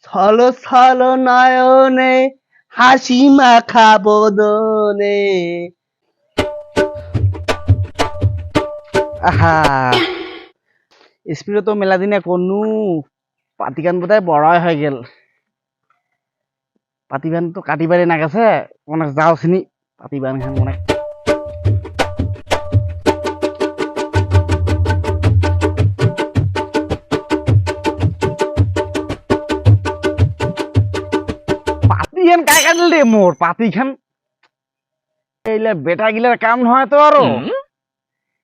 ছল ছল নয়নে হাসি মাখা বদনে। আহা স্পিডে তো মেলা দিনে কোনো পাতি গান বোধহয় বড়াই হয়ে গেল। পাতি গান তো কাটিবারে না গেছে, অনেক যাও চিনি পাতি গান খান অনেক। পাতি খান কাই কাটিল রে মোর পাতি খান এইলে বেটা গিলার কাম নহয় তো আরো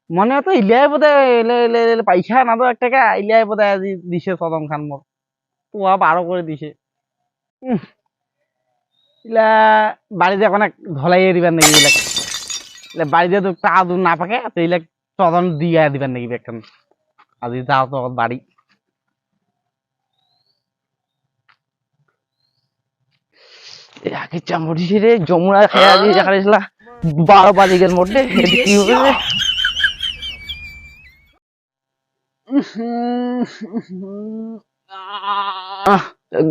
মনে তো ইলিয়াই বোধহয় পয়সা না তো 1 টাকা ইলিয়াই বোধহয় আজি দিছে সদম খান মোর পোয়া 12 করে দিছে। ইলা বাড়িতে অনেক ধলাইয়ে দিবেন নাকি ইলাক বাড়িতে তো টা না পাকে তো ইলাক সদন দিয়া দিবেন নাকি এখন আজি যাও তো বাড়ি। আগে চামড়ি রে যমুনা খেয়া দিয়ে দেখাইছিলা 12 বাজিকের মধ্যে কি হবে রে।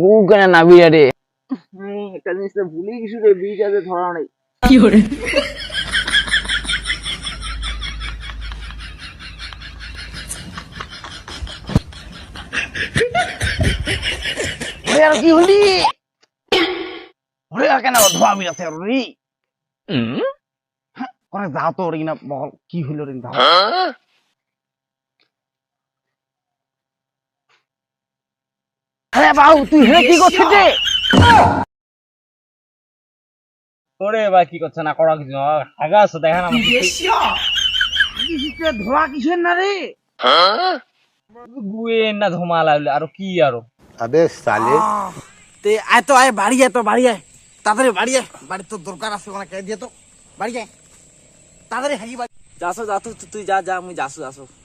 গু কেন নাবি রে একটা জিনিসটা ভুলে গেছি রে বিটাতে ধরা নেই কি করে। ওরে আর কি হলি ওরে আর কেন ধোয়া বিরাছে রে ওরে যাও তো রে না বল কি হইল রে যাও। আরে বাবু তুই হে কি করছিস রে। ওরে ভাই কি করছ না করা কিছু হাগা আছে দেখা না ধোয়া কিসের না রে গুয়ে না ধোমা লাগলে আর কি আর अबे साले তে আয় তো আয় বাড়ি আয় তো বাড়ি আয় তাড়াতাড়ি বাড়ি আয় বাড়ি তো দরকার আছে ওখানে কে দিয়ে তো বাড়ি আয় তাড়াতাড়ি হাগি বাড়ি যাসো যা তুই যা যা আমি যাসো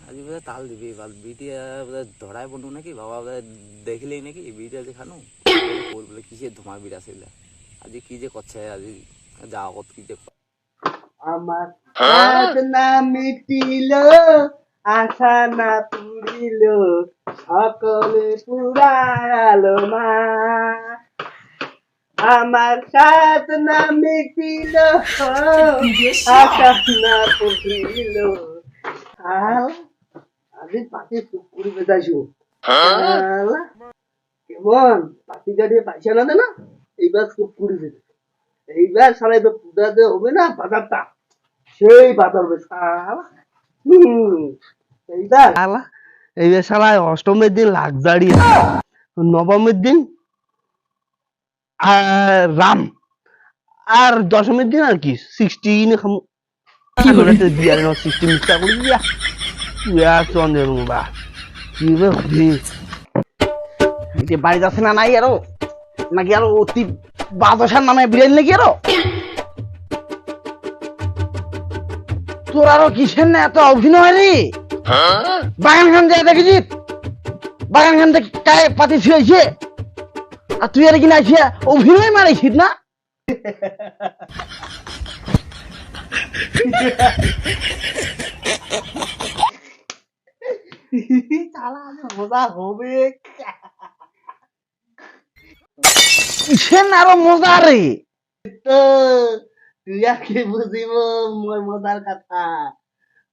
আজি বোধহয় তাল দিবি বিটিয়া বোধহয় ধরাই বন্ধু নাকি বাবা বোধহয় দেখলেই নাকি বিটিয়া দেখানো বলে কিসের ধোমা বিড়া ছিল আজি কি যে করছে আজি যা কত কি যে আমার হাত না মিটিল আশা না পুরিল সকলে পুরালো মা আমার সাথ না মিটিল আশা না পুরিল আজ পাতি পুকুরি বেজাইছো কেমন পাতি গাড়ি পয়সা না দে না এইবার পুকুরি বেজে এইবার সারা এবার পূজাতে হবে না বাজারটা সেই বাজার হবে এইবার এইবার সারা অষ্টমের দিন লাক্সারি নবমের দিন আর রাম আর দশমের দিন আর কি 16 খামু বিয়ার 16 মিথ্যা করে দিয়া তুই চন্দ্রের বা কি বাড়ি যাচ্ছে না নাই আরো নাকি আরো অতি বাদশার নামে বিরিয়ানি নাকি আরো তোর আরো কিসের না এত অভিনয় রে বাগান খান যায় দেখেছিস বাগান খান থেকে কায় পাতি ছিঁড়েছে আর তুই আর কিনা আসিয়া অভিনয় মারিছিস না মজা হবে কিসের আরো মজা রে তো তুই আর কি বুঝিব মোর মজার কথা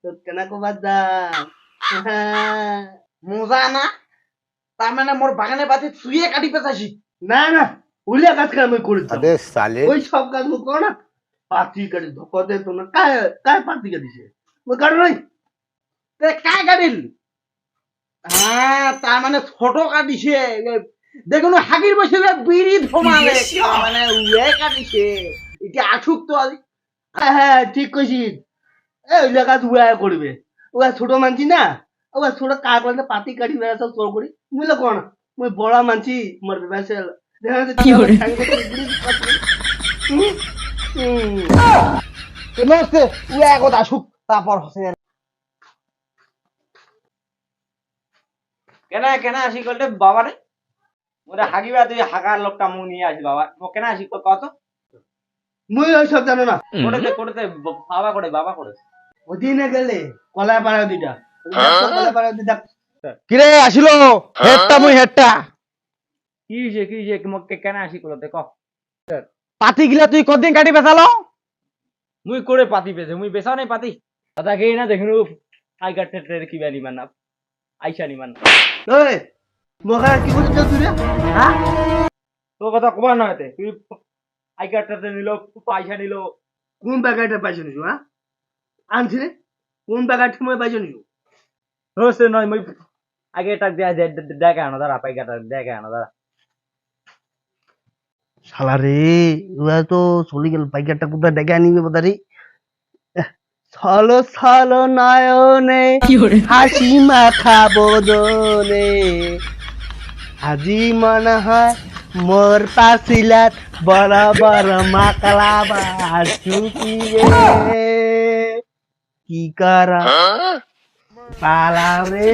তোর কেনা কবার যা মজা না তার মানে মোর বাগানে বাতি শুয়ে কাটি পেঁচাছি না না উলিয়া কাজ কাম করে अबे साले ওই সব কাজ মু কর না পাতি কাটি ধকতে তো না কায় কায় পাতি কাটিছে মু কাট নাই তে কায় কাটিল হ্যাঁ তার মানে ছোট কাটিছে দেখুন হাগির বসে বিড়ি ধমালে মানে উয়ে কাটিছে এটা আসুক তো আজি হ্যাঁ ঠিক কইছিস এই জায়গা উয়া করবে ওয়া ছোট মানছি না ওয়া ছোট কার করতে পাতি কাটি বেড়া সব চোর করি মুইলে কোন মুই বড় মানছি মোর বেসেল দেখা যাচ্ছে কি করে নমস্তে উয়া কথা আসুক তারপর হসে কেনা কেনা আসি করলে বাবা রে ওরে হাগিবা তুই হাগার লোকটা মু নিয়ে আসি বাবা ও কেনা আসি কত মুই ওই সব জানো না করতে বাবা করে ওদিনে গেলে কলা পাড়া দিটা কলা পাড়া দিটা কিরে আসিল হেডটা মুই হেডটা কি হয়েছে মোক কেন আসি করতে ক পাতি গিলা তুই কদিন কাটি বেচালো মুই করে পাতি পেছে মুই বেচাও নাই পাতি কথা কে না দেখিনু আই কাটতে কিবা নিমান না আইসা নিমান না এই মগা কি করছিস তুই রে হ্যাঁ তোর কথা কবার না হতে তুই আই কাটতে নিল পয়সা নিল কোন ব্যাগাটা পাইছ নিছু হ্যাঁ আনছি রে কোন ব্যাগাট সময় পাইছ নিছু রোজ নয় মুই আগে টাক দেয়া দেখে আনো দাঁড়া পাই কাটা দেখে আনো দাঁড়া শালা রে ওরা তো চলে গেল পাইকারটা কোথায় ডেকে আনিবে বাদারি ছলো ছলো নয়নে হাসি মাখা বদনে আজি মনে হয় মোর পাছিলাত বড় বড় মাকলা বাসুকি রে কি করা পালা রে